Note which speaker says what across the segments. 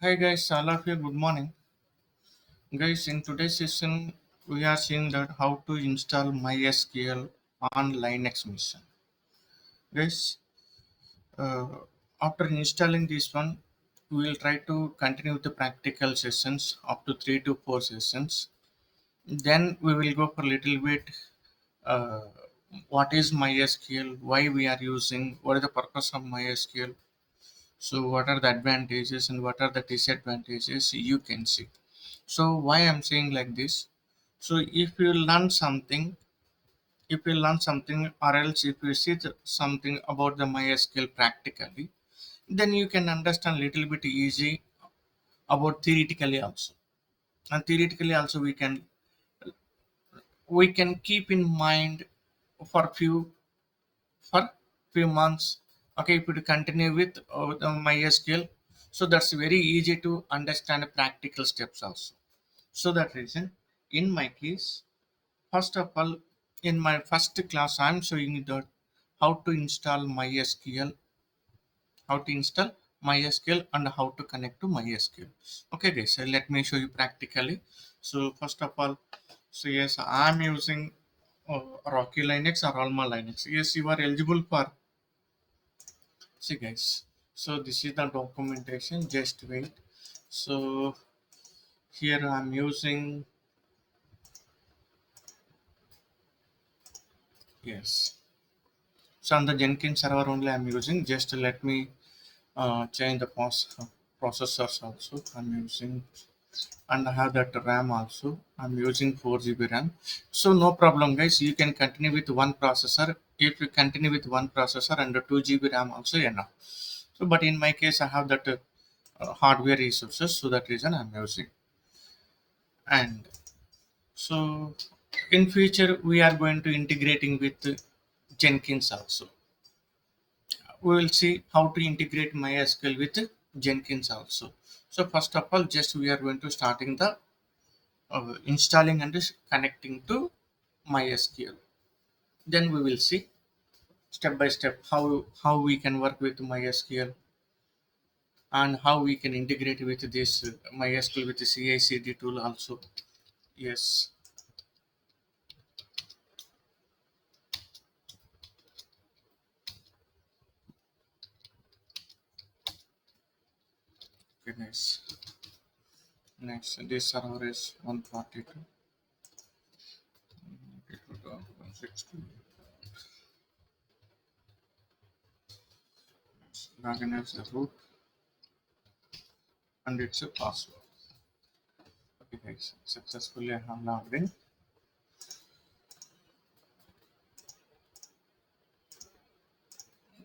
Speaker 1: Hi guys, all of you, good morning. Guys, in today's session, we are seeing that how to install MySQL on Linux machine. Guys, uh, after installing this one, we will try to continue the practical sessions up to 3 to 4 sessions. Then we will go for a little bit uh, what is MySQL, why we are using, what is the purpose of MySQL. So what are the advantages and what are the disadvantages you can see. So why I'm saying like this? So if you learn something, or else if you see something about the MySQL practically, then you can understand little bit easy about theoretically also. And theoretically also we can keep in mind for few months. Okay, if you continue with the MySQL, so that's very easy to understand practical steps also. So that reason, in my case, first of all, in my first class, I'm showing you that how to install MySQL, and how to connect to MySQL. Okay, guys, so let me show you practically. So first of all, so yes, I'm using Rocky Linux or Alma Linux. Yes, you are eligible for. See, guys. So this is the documentation. Just wait. So here I'm using, yes. So on the Jenkins server only I'm using. Just let me change the processors also. I'm using, and I have that RAM also. I'm using 4 GB RAM. So no problem, guys. You can continue with one processor. If you continue with one processor and the 2 GB RAM also enough. So, but in my case, I have that hardware resources, so that reason I'm using. And so in future we are going to integrating with Jenkins also. We will see how to integrate MySQL with Jenkins also. So first of all, just we are going to starting the installing and connecting to MySQL. Then we will see step by step how we can work with MySQL and how we can integrate with this MySQL with the CI/CD tool also. Yes, okay, nice. Next, this server is 142. 160. Login as the root and it's a password. Okay, guys, successfully I have logged in.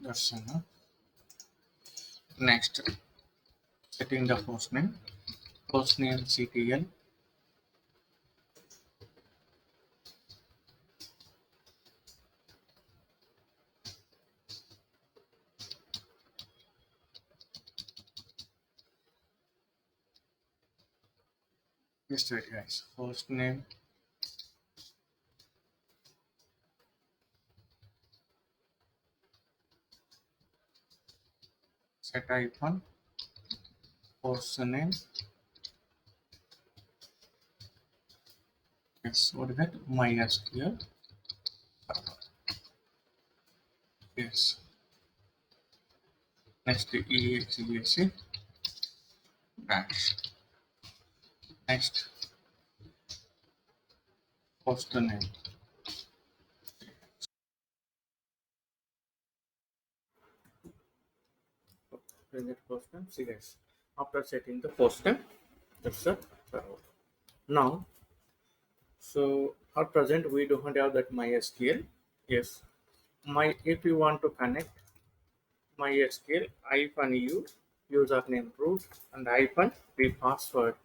Speaker 1: That's enough. Next, setting the host name CTL. Just wait, guys. Host name, set icon, host name. Yes, what is that? MySQL. Yes. Next, exec dash. Next, host name. Present host name. See, guys. After setting the host name, that's the server. Now, so at present we don't have that MySQL. Yes. If you want to connect MySQL hyphen u username root and hyphen the password.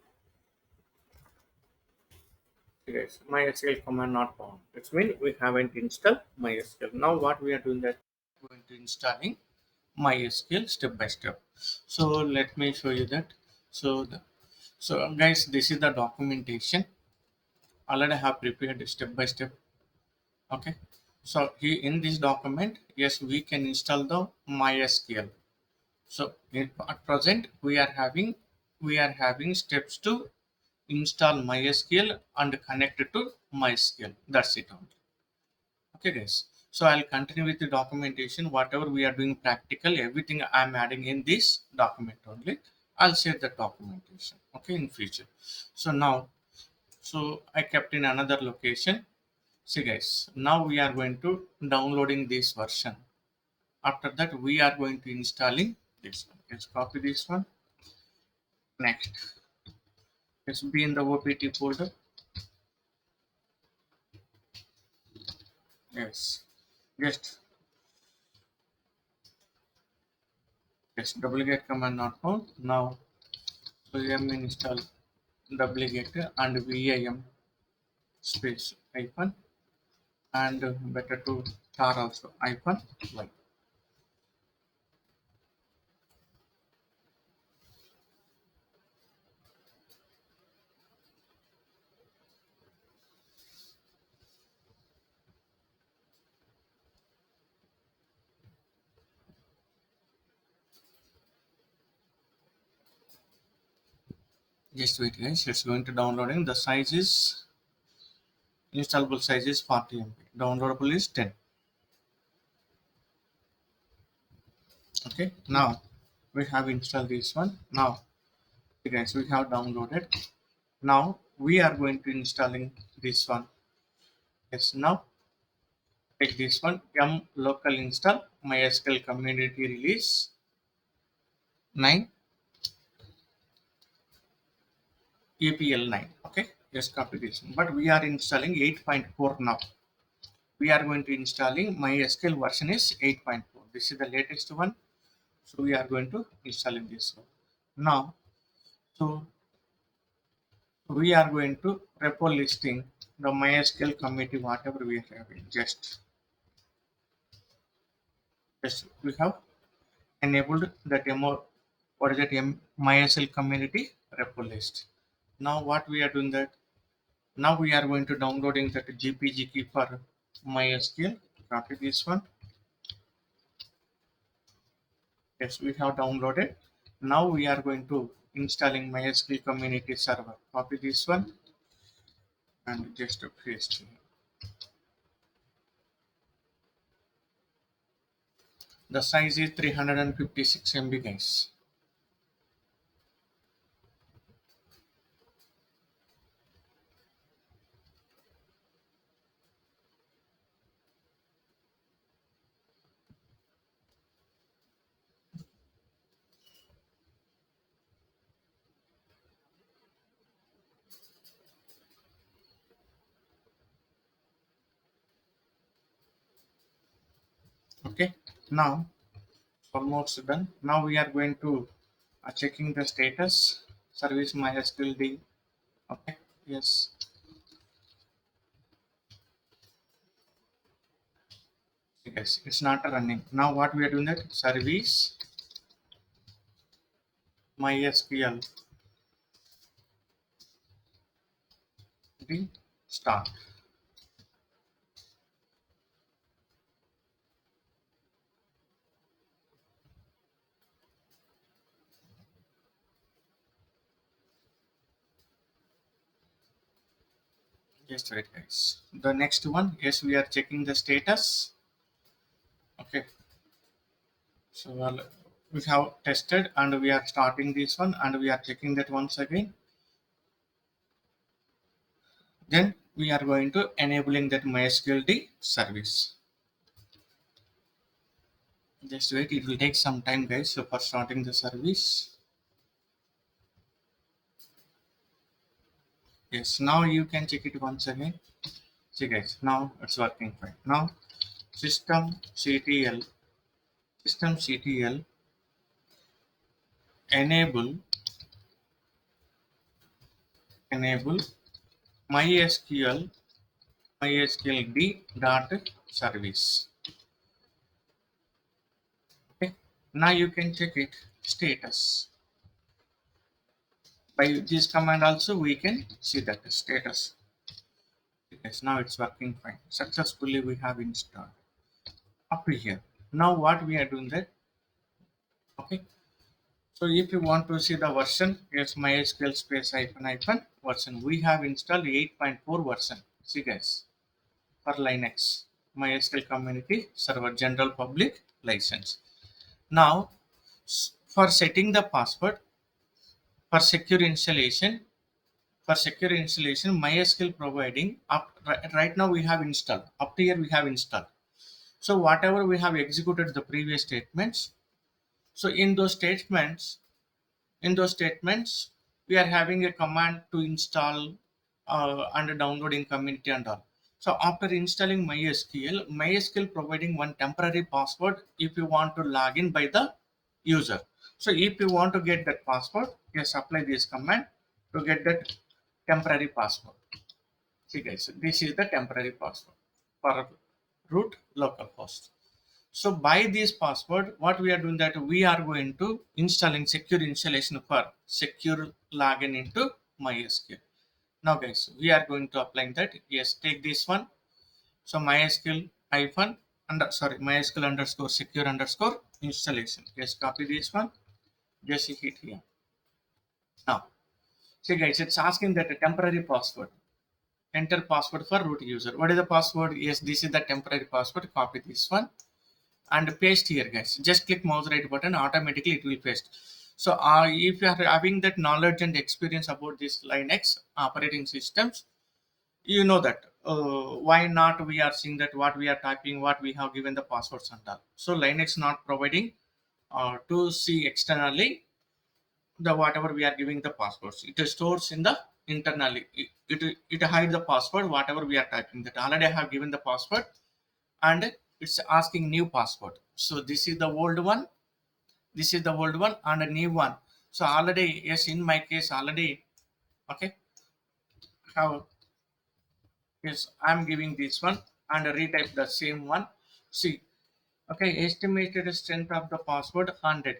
Speaker 1: Yes, MySQL command not found. It means we haven't installed MySQL. Now what we are doing that we're going to installing MySQL step by step. So let me show you that. So guys, this is the documentation. Already have prepared step by step. Okay. So here in this document, yes, we can install the MySQL. So at present we are having steps to install MySQL and connect it to MySQL. That's it only. Okay, guys. So I'll continue with the documentation. Whatever we are doing practical, everything I'm adding in this document only. I'll share the documentation. Okay, in future. So now, so I kept in another location. See, guys. Now we are going to downloading this version. After that, we are going to installing this one. Let's copy this one. Next, let's be in the OPT folder. Yes, just duplicate command not found. Now vim install duplicate and vim space hyphen and better to tar also hyphen y. Just wait, guys. It's going to downloading. The size is installable size is 40 MB. Downloadable is 10. Okay. Now we have installed this one. Now, okay, guys, we have downloaded. Now we are going to installing this one. Yes. Now take this one. Local install MySQL community release 9 APL 9. Okay. Just copy this one. But we are installing 8.4 now. We are going to installing MySQL version is 8.4. This is the latest one. So we are going to installing this one. Now, so we are going to repo listing the MySQL committee, whatever we are having. Just we have enabled that demo. What is that MySQL community repo list. Now what we are doing that. Now we are going to downloading that GPG key for MySQL. Copy this one. Yes, we have downloaded. Now we are going to installing MySQL community server. Copy this one and just paste. The size is 356 MB, guys. Okay. Now almost done. Now we are going to checking the status service MySQL D. Okay. Yes. Yes. It's not running. Now what we are doing that service MySQL D start. Just wait, guys. The next one, yes, we are checking the status. Okay. So we have tested and we are starting this one and we are checking that once again. Then we are going to enabling that MySQL D service. Just wait, it will take some time, guys. So for starting the service. Yes, now you can check it once again. See, guys, now it's working fine. Now system CTL enable enable MySQL D dot service. Okay. Now you can check it status. By this command also we can see that status. Yes, now it's working fine. Successfully we have installed up to here. Now what we are doing that, okay. So if you want to see the version, yes, mysql space hyphen hyphen version, we have installed 8.4 version. See guys, for Linux, MySQL Community Server General Public License. Now, for setting the password for secure installation, MySQL providing up right now we have installed. Up to here we have installed. So whatever we have executed the previous statements. So in those statements, we are having a command to install and download in community and all. So after installing MySQL providing one temporary password if you want to log in by the user. So if you want to get that password, yes, apply this command to get that temporary password. See guys, this is the temporary password for root localhost. So by this password, what we are doing that we are going to installing secure installation for secure login into MySQL. Now guys, we are going to apply that. Yes, take this one. So MySQL hyphen under sorry MySQL underscore secure underscore installation. Yes, copy this one. Just hit here. Now, see guys, it's asking that a temporary password. Enter password for root user. What is the password? Yes, this is the temporary password. Copy this one and paste here guys. Just click mouse right button, automatically it will paste. So if you are having that knowledge and experience about this Linux operating systems, you know that why not we are seeing that what we are typing, what we have given the passwords and all. So Linux not providing to see externally the whatever we are giving the passwords, it stores in the internally, it hides the password whatever we are typing. That already I have given the password and it's asking new password. So this is the old one, and a new one. So already, yes, in my case already, okay, how, yes, I'm giving this one and retype the same one. See, okay, estimated strength of the password 100.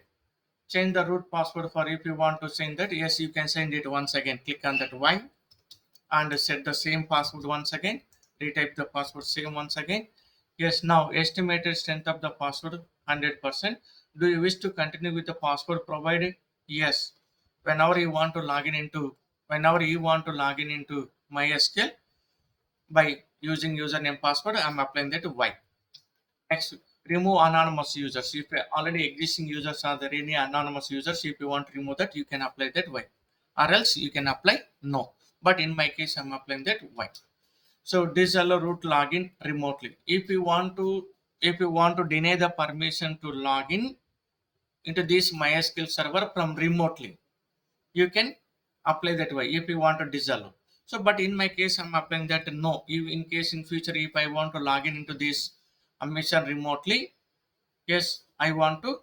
Speaker 1: Change the root password for if you want to send that, yes, you can send it once again. Click on that y and set the same password once again. Retype the password same once again. Yes, now estimated strength of the password 100%. Do you wish to continue with the password provided? Yes. Whenever you want to log in into MySQL by using username password, I'm applying that y. Next, remove anonymous users. If already existing users are there any anonymous users, if you want to remove that, you can apply that y. Or else you can apply no. But in my case, I'm applying that y. So disallow root login remotely. If you want to deny the permission to log in into this MySQL server from remotely, you can apply that way if you want to disallow. So but in my case, I'm applying that no. If in case in future if I want to log in into this mission remotely, yes, I want to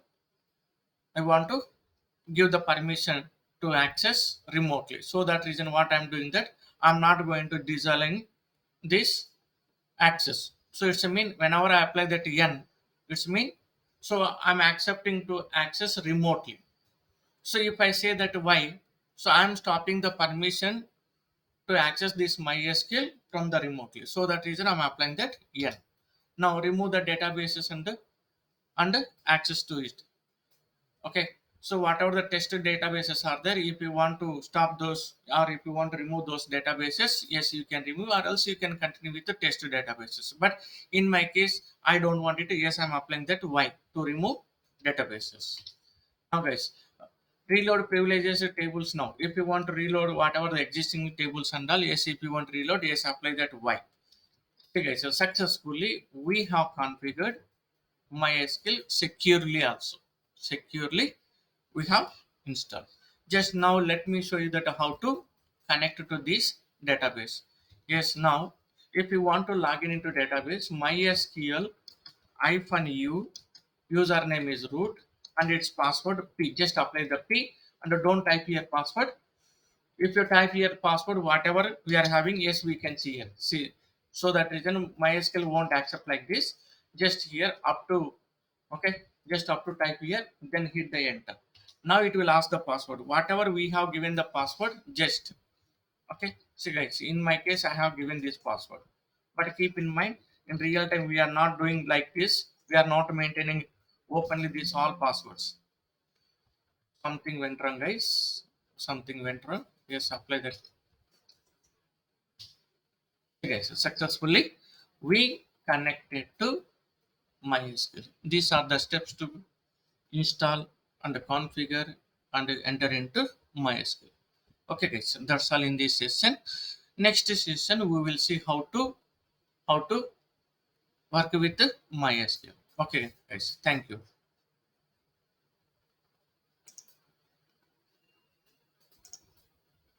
Speaker 1: give the permission to access remotely. So that reason what I'm doing that I'm not going to disallowing this access. So it's a mean whenever I apply that n, it's mean so I'm accepting to access remotely. So if I say that y, so I'm stopping the permission to access this MySQL from the remotely. So that reason I'm applying that n. Now remove the databases and access to it. Okay. So whatever the tested databases are there, if you want to stop those or if you want to remove those databases, yes, you can remove or else you can continue with the tested databases. But in my case, I don't want it. Yes, I'm applying that y to remove databases. Now guys, reload privileges tables now. If you want to reload whatever the existing tables and all, yes, if you want to reload, yes, apply that y. Okay guys, so successfully we have configured MySQL securely also. Securely we have installed. Just now let me show you that how to connect to this database. Yes, now if you want to log in into database, MySQL -u username is root and its password p. Just apply the p and don't type here password. If you type here password, whatever we are having, yes, we can see here. See, so that reason MySQL won't accept like this. Just here up to, okay, just up to type here, then hit the enter. Now it will ask the password. Whatever we have given the password, just okay. See guys, in my case, I have given this password. But keep in mind, in real time, we are not doing like this. We are not maintaining openly these all passwords. Something went wrong, guys. Something went wrong. Yes, apply that. Okay, guys, successfully we connected to MySQL. These are the steps to install and configure and enter into MySQL. Okay, guys, that's all in this session. Next session we will see how to work with MySQL. Okay, guys, thank you.